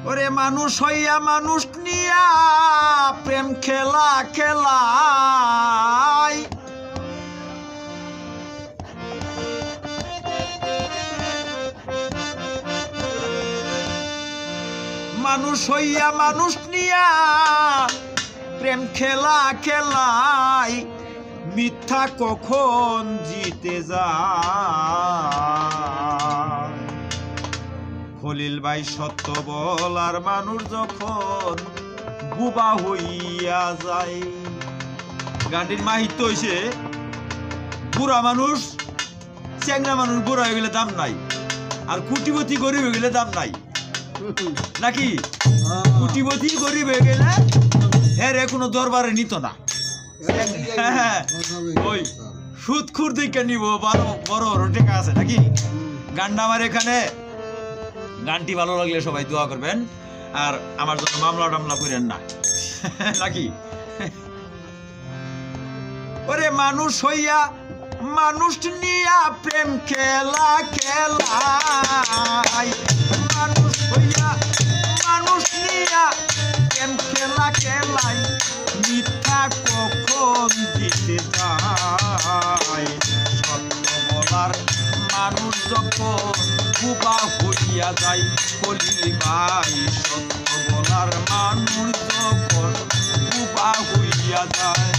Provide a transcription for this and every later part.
ওরে মানুষ হইয়া মানুষ নিয়া প্রেম খেলা খেলাই মানুষ হইয়া মানুষ নিয়া প্রেম খেলা খেলাই মিথ্যা কখন জিতে যায় খলিল ভাই সত্য বলার মানুষ যখন বুবা হইয়া যায় গানটির মাহিত্য হইছে বুড়া মানুষ চ্যাংরা মানুষ বুড়া হয়ে গেলে দাম নাই আর কুটিপতি গরিব হয়ে গেলে দাম নাই নাকি কুটিপতি গরিব হয়ে গেলে হ্যাঁ কোনো দরবারে নিত না ওই সুদখুর দিকে নিব বড় বড় টেকা আছে নাকি গানটা আমার এখানে গানটি ভালো লাগলে সবাই দোয়া করবেন আর আমার জন্য মামলা টামলা করেন না নাকি ওরে মানুষ হইয়া মানুষ নিয়া প্রেম খেলা খেলাই মানুষ হইয়া মানুষ নিয়া প্রেম খেলা খেলাই মিথ্যা কখন জিতে যায় সত্য বলার মানুষ যখন বুবা হইয়া যায় খলিল ভাই সত্য বলার মানুষ যখন বুবা হইয়া যায়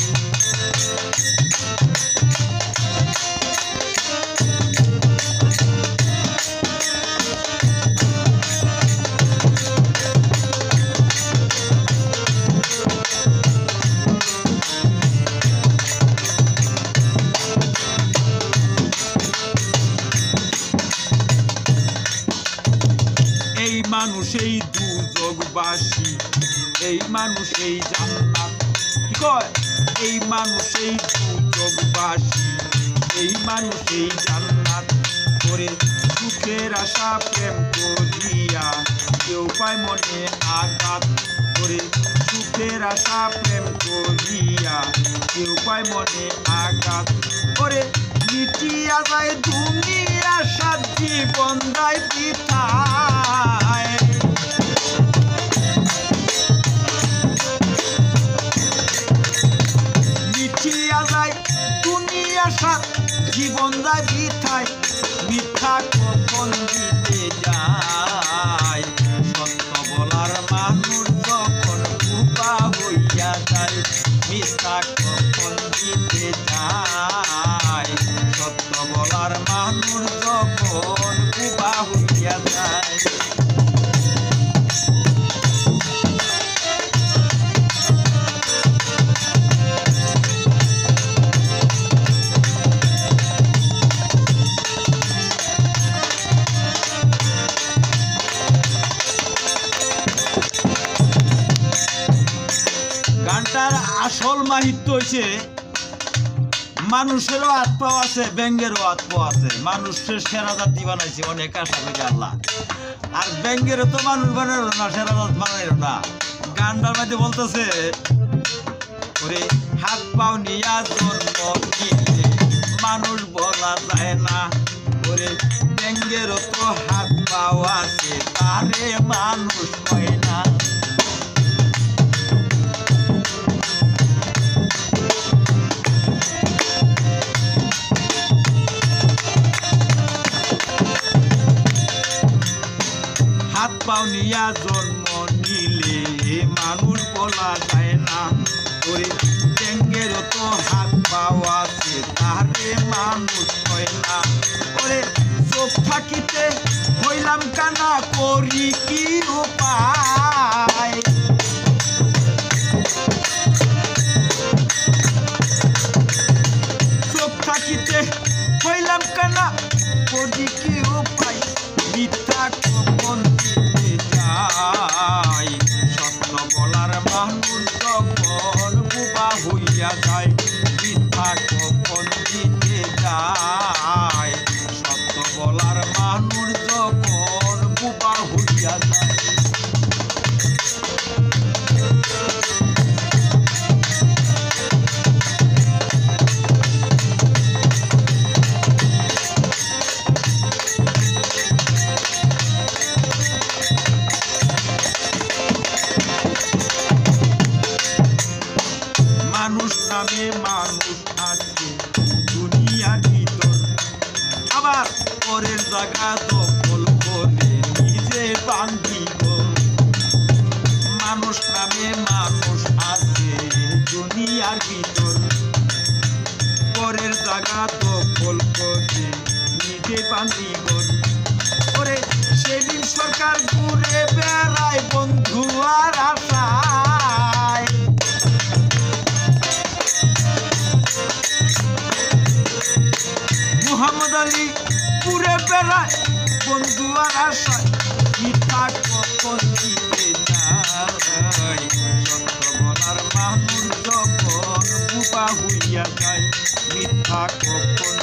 মানুষ এই দুর্যোগবাসী এই মানুষ এই জান্নাত কি কয় এই মানুষ এই দুর্যোগবাসী এই মানুষ এই জান্নাত করে সুখের আশা প্রেম করিয়া কেউ পায় মনে আঘাত করে সুখের আশা প্রেম করিয়া কেউ পায় মনে আঘাত করে মিটিয়া যায় দুনিয়া সাত জীবন যায় পিতায় মিটিয়া যায় দুনিয়া সাত জীবন যায় পিতায় মিথ্যা কখন দিতে যায় সত্য বলার মানুষ যখন বুবা হইয়া যায় মিথ্যা কখন দিতে যায় সত্য বলার মানুষ যখন বুবা হইয়া যায় গানটার আসল মাহিত্য হইছে মানুষেরও আত্মা আছে ব্যাঙ্গেরও আত্মা আছে মানুষের সেরা জাতি বানাইছে অনেক আশা করি আল্লাহ আর ব্যাঙ্গেরও তো মানুষ বানাইল না সেরা জাত বানাইল না গানটার মধ্যে বলতেছে ওরে হাত পাও নিয়া জন্ম নিলে মানুষ বলা যায় না ওরে ব্যাঙ্গেরও তো হাত পাও আছে তারে মানুষ হয় না হাত পাও নিয়া জন্ম নিলে মানুষ বলা যায় না ওরে ব্যাঙ্গেরও তো হাত পাও আছে তারে মানুষ হয় না ওরে চোখ থাকিতে হইলাম কানা করি কি উপায় চোখ থাকিতে হইলাম কানা করি কি উপায় মিথ্যা কখন দিতে যায় সত্য বলার মানুষ যখন বুবা হইয়া যায় মিথ্যা কখন দিতে যায় সত্য বলার মানুষ যখন বুবা হইয়া যায় আবার পরের জায়গা দখল করে নিজে বান্ধিব মানুষ নামে মানুষ আছে দুনিয়ার ভিতর পরের জায়গা দখল করে নিজে বান্ধিব ওরে সেদিন সরকার ঘুরে বেড়ায় বন্ধু আর আশায় মুহাম্মদ আলী ঘুরে বেড়ায় বন্ধু আর আশায় মিথ্যা কখন দিতে নাই সত্য বলার মানুষ যখন বোবা হইয়া যায় মিথ্যা কখন